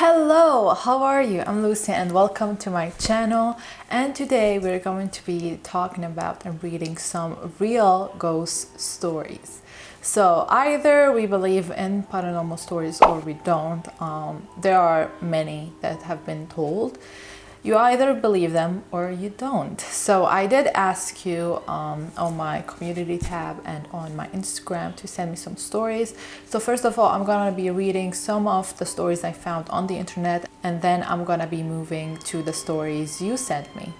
Hello, how are you? I'm Lucy and welcome to my channel. And today we're going to be talking about and reading some real ghost stories. So either we believe in paranormal stories or we don't. There are many that have been told. You either believe them or you don't. So I did ask you on my community tab and on my Instagram to send me some stories. So first of all, I'm gonna be reading some of the stories I found on the internet, and then I'm gonna be moving to the stories you sent me.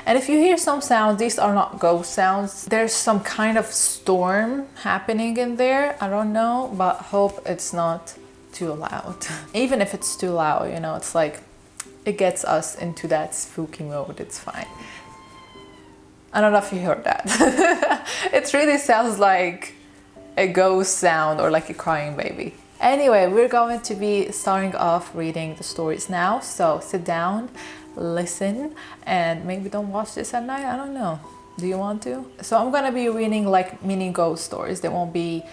And if you hear some sounds, these are not ghost sounds. There's some kind of storm happening in there. I don't know, but hope it's not too loud. Even if it's too loud, you know, it's like it gets us into that spooky mode. It's fine. I don't know if you heard that. It really sounds like a ghost sound or like a crying baby. Anyway, we're going to be starting off reading the stories now. So sit down, listen, and maybe don't watch this at night. I don't know. Do you want to? So I'm gonna be reading like mini ghost stories. They won't be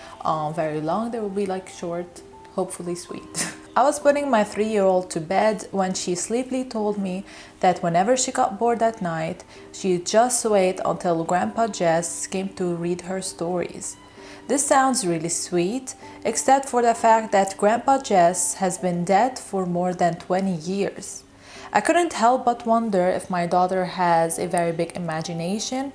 very long. They will be like short, hopefully sweet. I was putting my 3-year-old to bed when she sleepily told me that whenever she got bored at night, she'd just wait until Grandpa Jess came to read her stories. This sounds really sweet, except for the fact that Grandpa Jess has been dead for more than 20 years. I couldn't help but wonder if my daughter has a very big imagination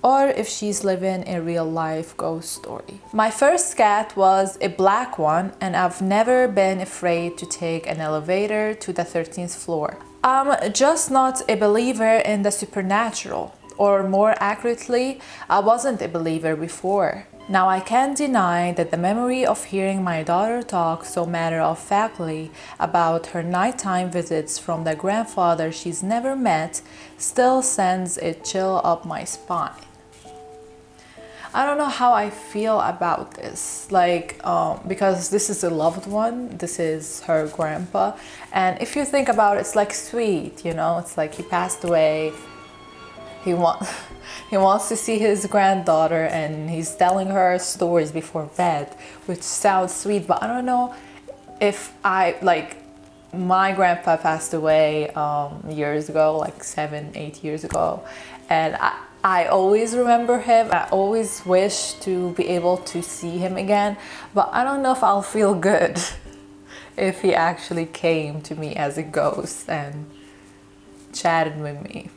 or if she's living a real-life ghost story. My first cat was a black one, and I've never been afraid to take an elevator to the 13th floor. I'm just not a believer in the supernatural, or more accurately, I wasn't a believer before. Now I can't deny that the memory of hearing my daughter talk so matter-of-factly about her nighttime visits from the grandfather she's never met still sends a chill up my spine. I don't know how I feel about this, because this is a loved one, this is her grandpa, and if you think about it, it's like sweet, you know, it's like he passed away, he wants to see his granddaughter and he's telling her stories before bed, which sounds sweet, but I don't know if my grandpa passed away years ago, like 7-8 years ago, and I always remember him. I always wish to be able to see him again, but I don't know if I'll feel good if he actually came to me as a ghost and chatted with me.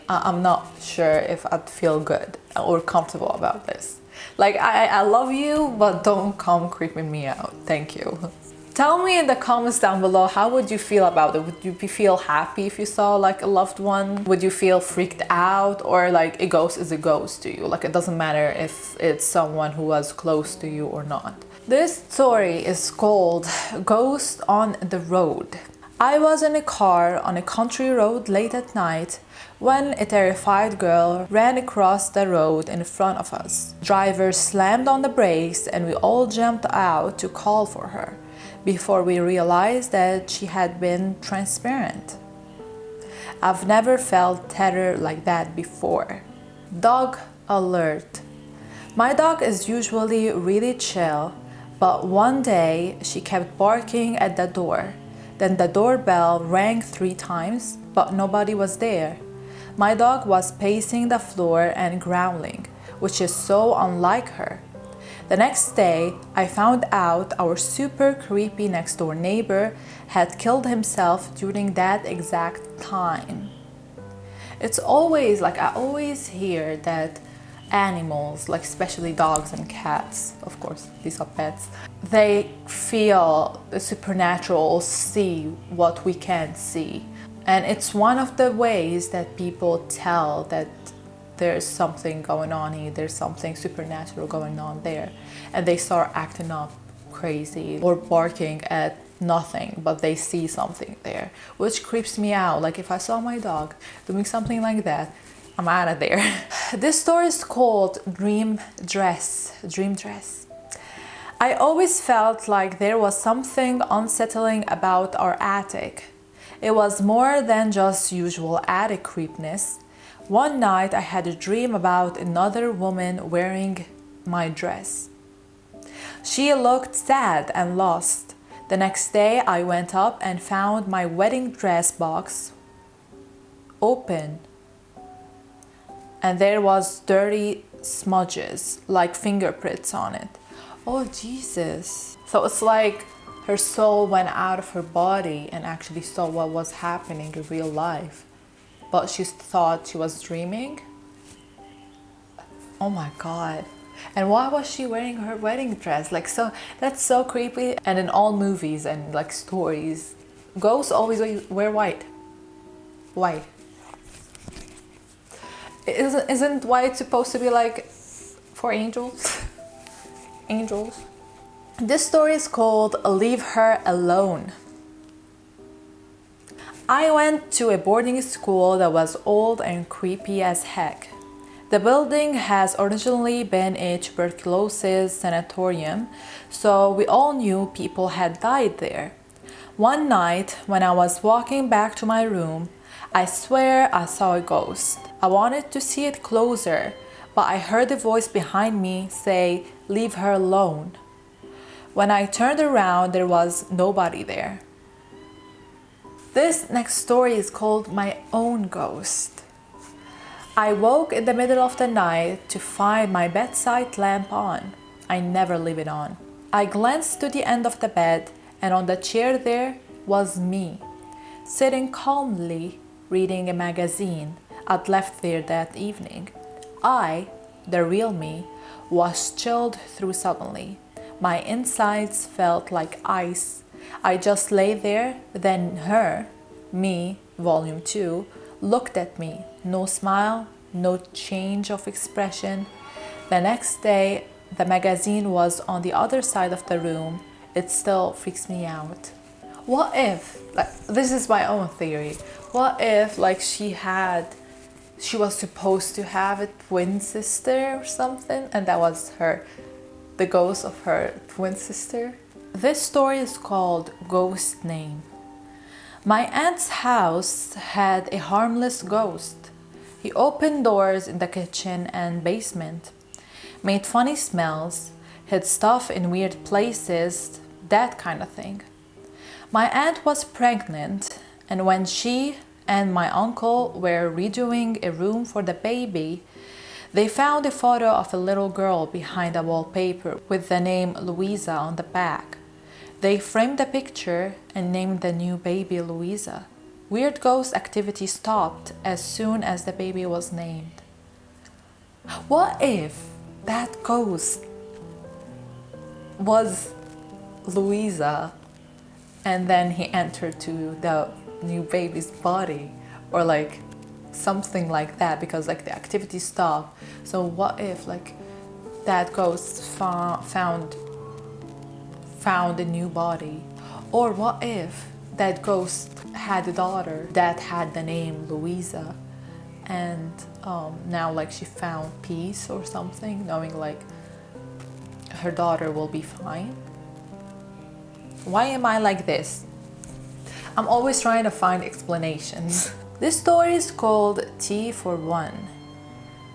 I'm not sure if I'd feel good or comfortable about this. I love you, but don't come creeping me out. Thank you. Tell me in the comments down below, how would you feel about it? Would you feel happy if you saw like a loved one? Would you feel freaked out, or like a ghost is a ghost to you? Like it doesn't matter if it's someone who was close to you or not. This story is called Ghost on the Road. I was in a car on a country road late at night when a terrified girl ran across the road in front of us. Driver slammed on the brakes and we all jumped out to call for her, before we realized that she had been transparent. I've never felt terror like that before. Dog alert. My dog is usually really chill, but one day she kept barking at the door. Then the doorbell rang 3 times, but nobody was there. My dog was pacing the floor and growling, which is so unlike her. The next day, I found out our super creepy next door neighbor had killed himself during that exact time. It's always I always hear that animals, like especially dogs and cats, of course, these are pets, they feel the supernatural, see what we can't see. And it's one of the ways that people tell that there's something going on here, there's something supernatural going on there, and they start acting up crazy or barking at nothing, but they see something there, which creeps me out. Like if I saw my dog doing something like that, I'm out of there. This story is called Dream Dress. I always felt like there was something unsettling about our attic. It was more than just usual attic creepiness. One night I had a dream about another woman wearing my dress. She looked sad and lost. The next day, I went up and found my wedding dress box open, and there was dirty smudges like fingerprints on it. Oh Jesus. So it's like her soul went out of her body and actually saw what was happening in real life, but she thought she was dreaming. Oh my God. And why was she wearing her wedding dress? Like, so that's so creepy. And in all movies and like stories, ghosts always wear white. Why? Isn't white supposed to be like for angels? Angels. This story is called Leave Her Alone. I went to a boarding school that was old and creepy as heck. The building has originally been a tuberculosis sanatorium, so we all knew people had died there. One night, when I was walking back to my room, I swear I saw a ghost. I wanted to see it closer, but I heard a voice behind me say, "Leave her alone." When I turned around, there was nobody there. This next story is called My Own Ghost. I woke in the middle of the night to find my bedside lamp on. I never leave it on. I glanced to the end of the bed, and on the chair there was me, sitting calmly reading a magazine I'd left there that evening. I, the real me, was chilled through suddenly. My insides felt like ice. I just lay there, then her, me, volume 2, looked at me. No smile, no change of expression. The next day, the magazine was on the other side of the room. It still freaks me out. What if, like, this is my own theory, what if like she was supposed to have a twin sister or something, and that was her, the ghost of her twin sister? This story is called Ghost Name. My aunt's house had a harmless ghost. He opened doors in the kitchen and basement, made funny smells, hid stuff in weird places, that kind of thing. My aunt was pregnant, and when she and my uncle were redoing a room for the baby, they found a photo of a little girl behind a wallpaper with the name Louisa on the back. They framed the picture and named the new baby Louisa. Weird ghost activity stopped as soon as the baby was named. What if that ghost was Louisa and then he entered to the new baby's body, or like something like that, because like the activity stopped? So what if like that ghost found a new body? Or what if that ghost had a daughter that had the name Louisa, and now like she found peace or something, knowing like her daughter will be fine? Why am I like this? I'm always trying to find explanations. This story is called Tea for One.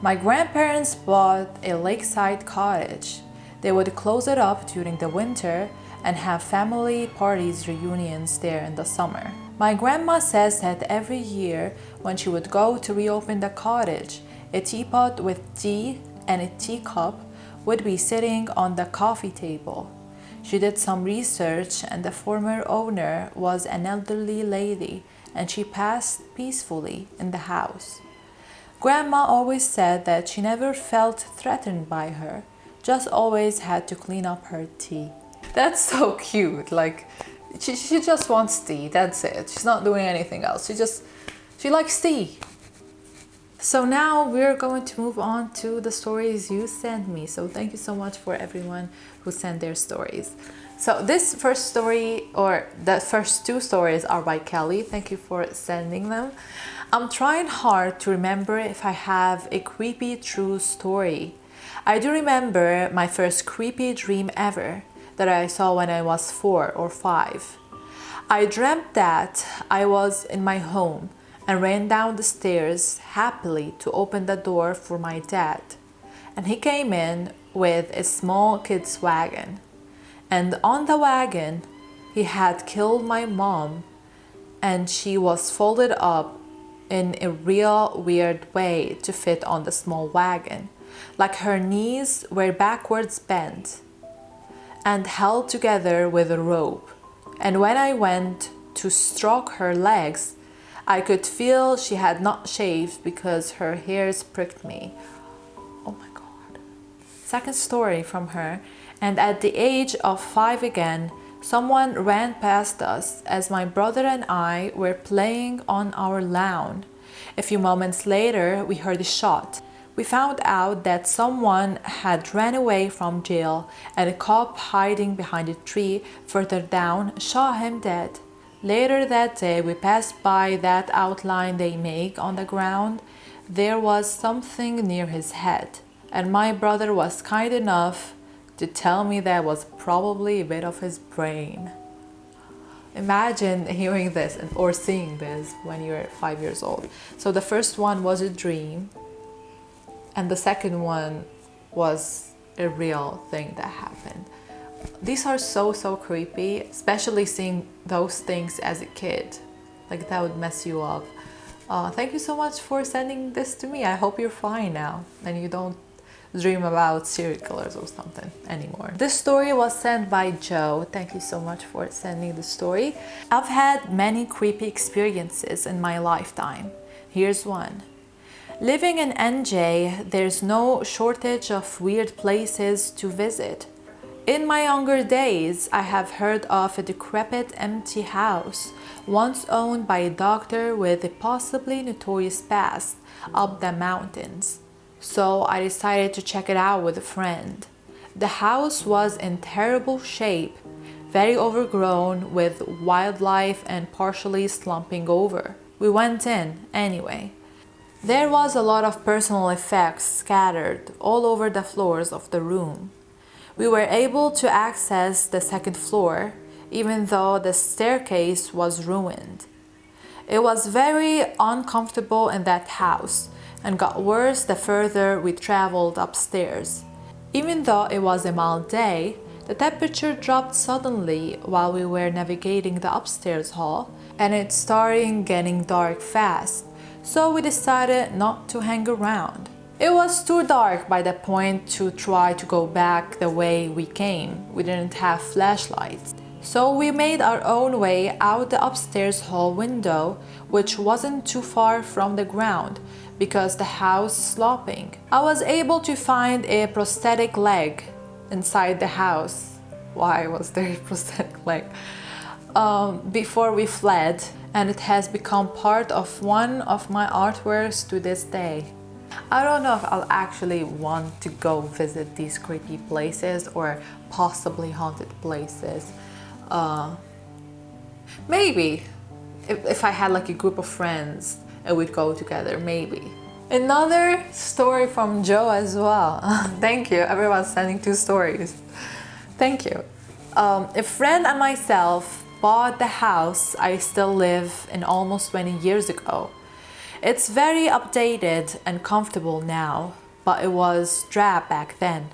My grandparents bought a lakeside cottage. They would close it up during the winter and have family parties, reunions there in the summer. My grandma says that every year when she would go to reopen the cottage, a teapot with tea and a teacup would be sitting on the coffee table. She did some research, and the former owner was an elderly lady, and she passed peacefully in the house. Grandma always said that she never felt threatened by her, just always had to clean up her tea. That's so cute. Like, she just wants tea, that's it. She's not doing anything else. She likes tea. So now we're going to move on to the stories you sent me. So thank you so much for everyone who sent their stories. So this first story, or the first two stories, are by Kelly. Thank you for sending them. I'm trying hard to remember if I have a creepy true story. I do remember my first creepy dream ever that I saw when I was 4 or 5. I dreamt that I was in my home and ran down the stairs happily to open the door for my dad. And he came in with a small kid's wagon. And on the wagon, he had killed my mom, and she was folded up in a real weird way to fit on the small wagon. Like her knees were backwards bent and held together with a rope. And when I went to stroke her legs, I could feel she had not shaved because her hairs pricked me. Oh my God. Second story from her. And at the age of 5 again, someone ran past us as my brother and I were playing on our lawn. A few moments later, we heard a shot. We found out that someone had ran away from jail, and a cop hiding behind a tree further down shot him dead. Later that day, we passed by that outline they make on the ground. There was something near his head, and my brother was kind enough to tell me that was probably a bit of his brain. Imagine hearing this or seeing this when you're 5 years old. So the first one was a dream, and the second one was a real thing that happened. These are so creepy, especially seeing those things as a kid. Like, that would mess you up. Thank you so much for sending this to me. I hope you're fine now and you don't dream about serial killers or something anymore. This story was sent by Joe. Thank you so much for sending the story. I've had many creepy experiences in my lifetime. Here's one. Living in NJ, there's no shortage of weird places to visit. In my younger days, I have heard of a decrepit empty house once owned by a doctor with a possibly notorious past up the mountains. So I decided to check it out with a friend. The house was in terrible shape, very overgrown with wildlife and partially slumping over. We went in anyway. There was a lot of personal effects scattered all over the floors of the room. We were able to access the second floor, even though the staircase was ruined. It was very uncomfortable in that house, and got worse the further we traveled upstairs. Even though it was a mild day, the temperature dropped suddenly while we were navigating the upstairs hall, and it started getting dark fast, so we decided not to hang around. It was too dark by that point to try to go back the way we came. We didn't have flashlights. So we made our own way out the upstairs hall window, which wasn't too far from the ground because the house sloping. I was able to find a prosthetic leg inside the house. Why was there a prosthetic leg? Before we fled, and it has become part of one of my artworks to this day. I don't know if I'll actually want to go visit these creepy places or possibly haunted places. Maybe if I had like a group of friends and we'd go together, maybe. Another story from Joe as well. Thank you, everyone's sending 2 stories. Thank you. A friend and myself bought the house I still live in almost 20 years ago. It's very updated and comfortable now, but it was drab back then.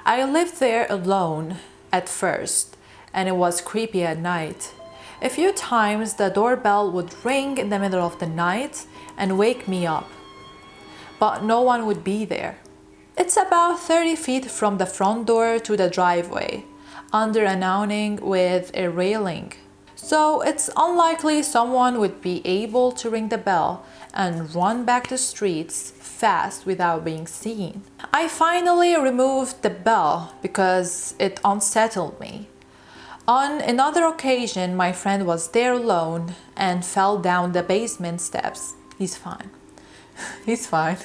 I lived there alone at first, and it was creepy at night. A few times the doorbell would ring in the middle of the night and wake me up, but no one would be there. It's about 30 feet from the front door to the driveway, under an awning with a railing. So it's unlikely someone would be able to ring the bell and run back the streets fast without being seen. I finally removed the bell because it unsettled me. On another occasion, my friend was there alone and fell down the basement steps. He's fine. He's fine.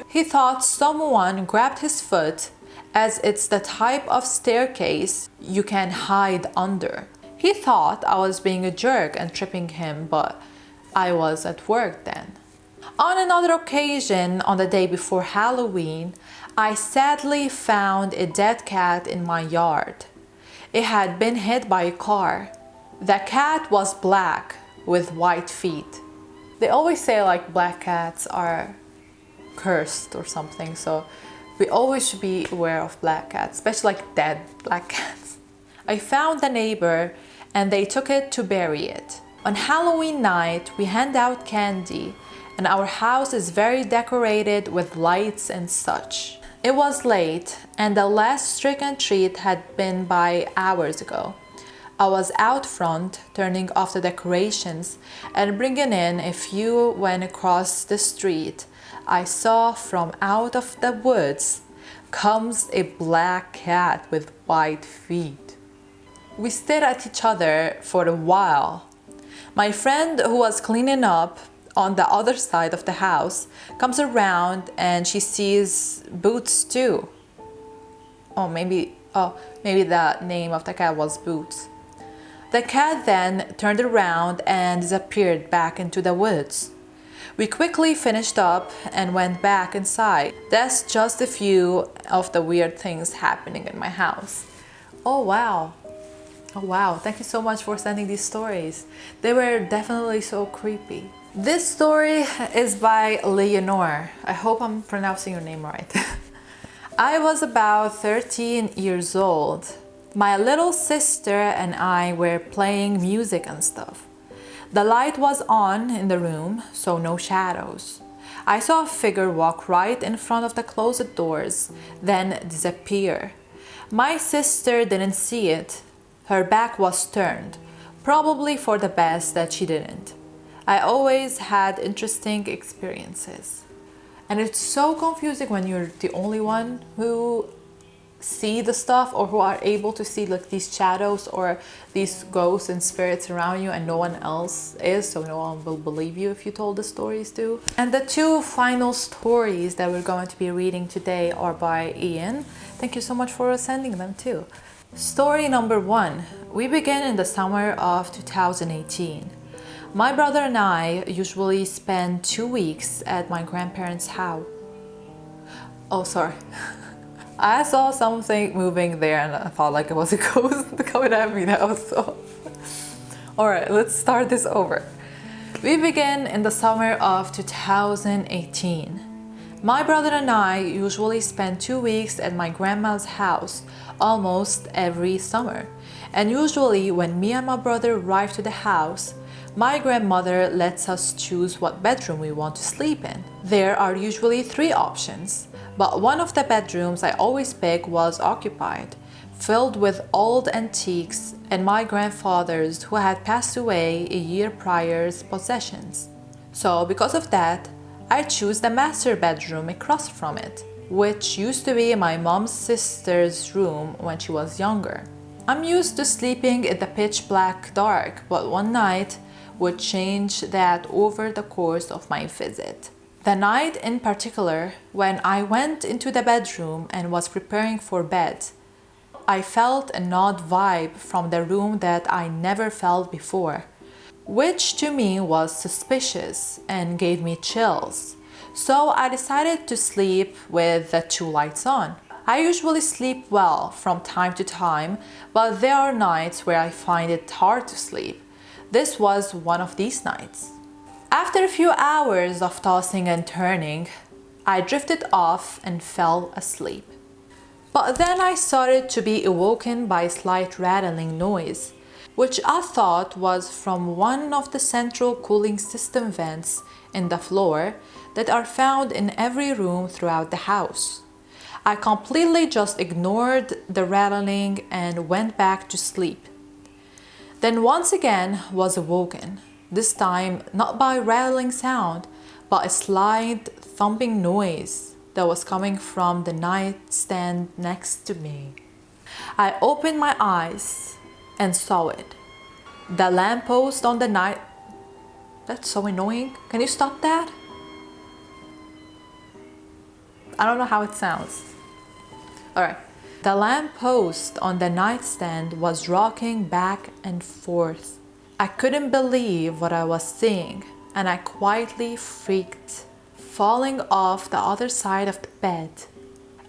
He thought someone grabbed his foot, as it's the type of staircase you can hide under. He thought I was being a jerk and tripping him, but I was at work then. On another occasion, on the day before Halloween, I sadly found a dead cat in my yard. It had been hit by a car. The cat was black with white feet. They always say like black cats are cursed or something, so we always should be aware of black cats, especially like dead black cats. I found the neighbor and they took it to bury it. On Halloween night, we hand out candy, and our house is very decorated with lights and such. It was late, and the last trick and treat had been by hours ago. I was out front, turning off the decorations and bringing in a few when across the street. I saw from out of the woods comes a black cat with white feet. We stared at each other for a while. My friend, who was cleaning up on the other side of the house, comes around and she sees Boots too. Maybe the name of the cat was Boots. The cat then turned around and disappeared back into the woods. We quickly finished up and went back inside. That's just a few of the weird things happening in my house. Oh wow. Thank you so much for sending these stories. They were definitely so creepy. This story is by Leonore. I hope I'm pronouncing your name right. I was about 13 years old. My little sister and I were playing music and stuff. The light was on in the room, so no shadows. I saw a figure walk right in front of the closet doors, then disappear. My sister didn't see it. Her back was turned, probably for the best that she didn't. I always had interesting experiences. And it's so confusing when you're the only one who see the stuff or who are able to see like these shadows or these ghosts and spirits around you and no one else is, so no one will believe you if you told the stories too. And the two final stories that we're going to be reading today are by Ian. Thank you so much for sending them too. Story number 1. We begin in the summer of 2018. My brother and I usually spend 2 weeks at my grandparents' house. Oh, sorry. I saw something moving there and I thought like it was a ghost coming at me now, so. Alright, let's start this over. We begin in the summer of 2018. My brother and I usually spend 2 weeks at my grandma's house almost every summer. And usually when me and my brother arrive to the house, my grandmother lets us choose what bedroom we want to sleep in. There are usually 3 options, but one of the bedrooms I always pick was occupied, filled with old antiques and my grandfather's, who had passed away a year prior's possessions. So because of that, I choose the master bedroom across from it, which used to be my mom's sister's room when she was younger. I'm used to sleeping in the pitch black dark, but one night would change that over the course of my visit. The night in particular, when I went into the bedroom and was preparing for bed, I felt an odd vibe from the room that I never felt before, which to me was suspicious and gave me chills. So I decided to sleep with the 2 lights on. I usually sleep well from time to time, but there are nights where I find it hard to sleep. This was one of these nights. After a few hours of tossing and turning, I drifted off and fell asleep. But then I started to be awoken by a slight rattling noise, which I thought was from one of the central cooling system vents in the floor that are found in every room throughout the house. I completely just ignored the rattling and went back to sleep. Then once again was awoken, this time not by rattling sound, but a slight thumping noise that was coming from the nightstand next to me. I opened my eyes and saw it. The lamppost on the night... That's so annoying. Can you stop that? I don't know how it sounds. Alright. The lamppost on the nightstand was rocking back and forth. I couldn't believe what I was seeing, and I quietly freaked, falling off the other side of the bed.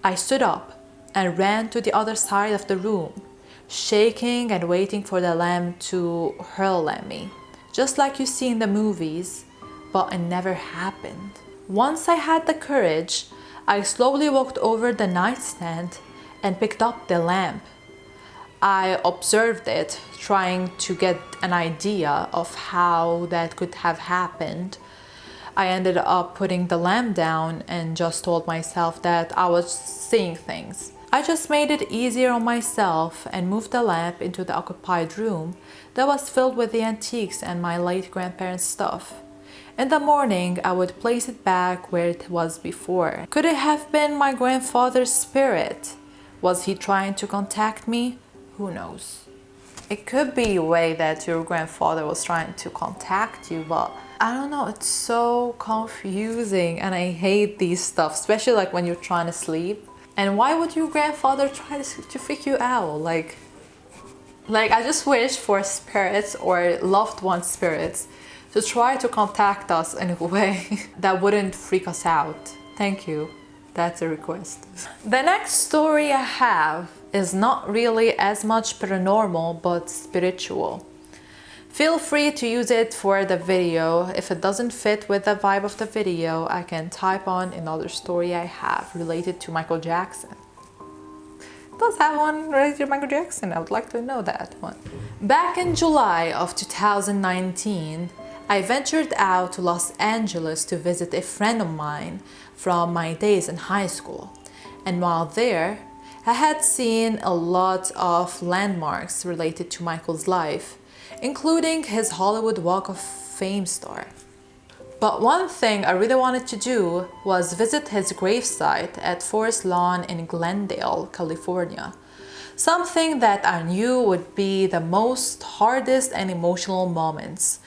I stood up and ran to the other side of the room, shaking and waiting for the lamp to hurl at me, just like you see in the movies, but it never happened. Once I had the courage, I slowly walked over the nightstand and picked up the lamp. I observed it, trying to get an idea of how that could have happened. I ended up putting the lamp down and just told myself that I was seeing things. I just made it easier on myself and moved the lamp into the occupied room that was filled with the antiques and my late grandparents' stuff. In the morning, I would place it back where it was before. Could it have been my grandfather's spirit? Was he trying to contact me? Who knows? It could be a way that your grandfather was trying to contact you, but I don't know, it's so confusing and I hate these stuff, especially like when you're trying to sleep. And why would your grandfather try to freak you out? Like I just wish for spirits or loved one spirits to try to contact us in a way that wouldn't freak us out. Thank you. That's a request. The next story I have is not really as much paranormal, but spiritual. Feel free to use it for the video. If it doesn't fit with the vibe of the video, I can type on another story I have related to Michael Jackson. It does have one related to Michael Jackson. I would like to know that one. Back in July of 2019, I ventured out to Los Angeles to visit a friend of mine from my days in high school. And while there, I had seen a lot of landmarks related to Michael's life, including his Hollywood Walk of Fame star. But one thing I really wanted to do was visit his gravesite at Forest Lawn in Glendale, California. Something that I knew would be the most hardest and emotional moments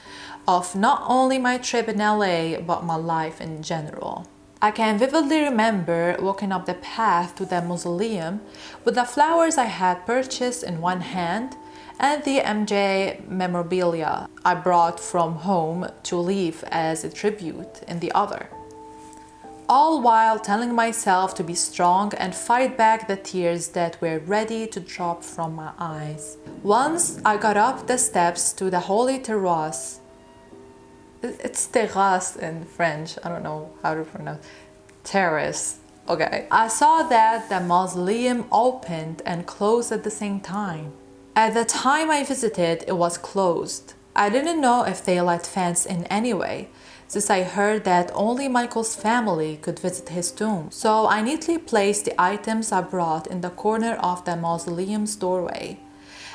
of not only my trip in LA, but my life in general. I can vividly remember walking up the path to the mausoleum with the flowers I had purchased in one hand and the MJ memorabilia I brought from home to leave as a tribute in the other. All while telling myself to be strong and fight back the tears that were ready to drop from my eyes. Once I got up the steps to the holy terrace. It's terrace in French, I don't know how to pronounce terrace. Okay. I saw that the mausoleum opened and closed at the same time. At the time I visited, it was closed. I didn't know if they let fans in anyway, since I heard that only Michael's family could visit his tomb. So I neatly placed the items I brought in the corner of the mausoleum's doorway.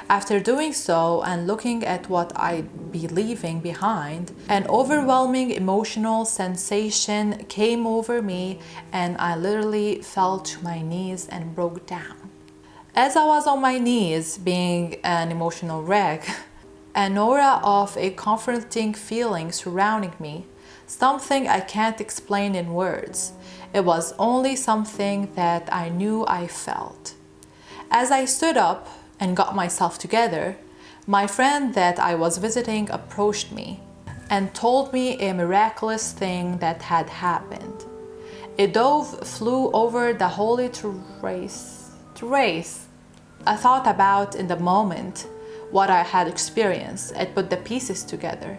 After doing so and looking at what I'd be leaving behind, an overwhelming emotional sensation came over me and I literally fell to my knees and broke down. As I was on my knees, being an emotional wreck, an aura of a comforting feeling surrounding me, something I can't explain in words. It was only something that I knew I felt. As I stood up and got myself together, my friend that I was visiting approached me and told me a miraculous thing that had happened. A dove flew over the holy terrace. I thought about in the moment what I had experienced and put the pieces together.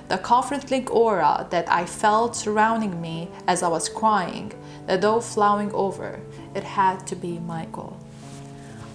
The comforting aura that I felt surrounding me as I was crying, the dove flying over, it had to be Michael.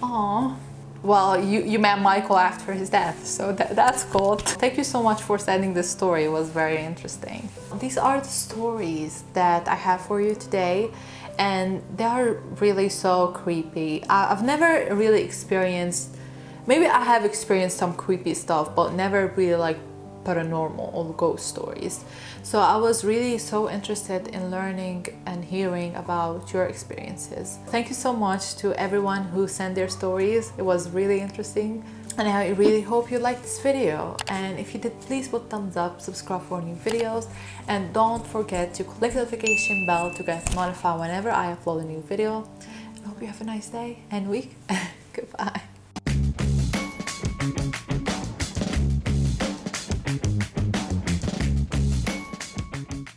Aww. Well, you met Michael after his death, so that's cool. Thank you so much for sending this story. It was very interesting. These are the stories that I have for you today, and they are really so creepy. I've never really experienced, maybe I have experienced some creepy stuff, but never really like paranormal or ghost stories. So I was really so interested in learning and hearing about your experiences. Thank you so much to everyone who sent their stories. It was really interesting and I really hope you liked this video. And if you did, please put thumbs up, subscribe for new videos, and don't forget to click the notification bell to get notified whenever I upload a new video. I hope you have a nice day and week. Goodbye.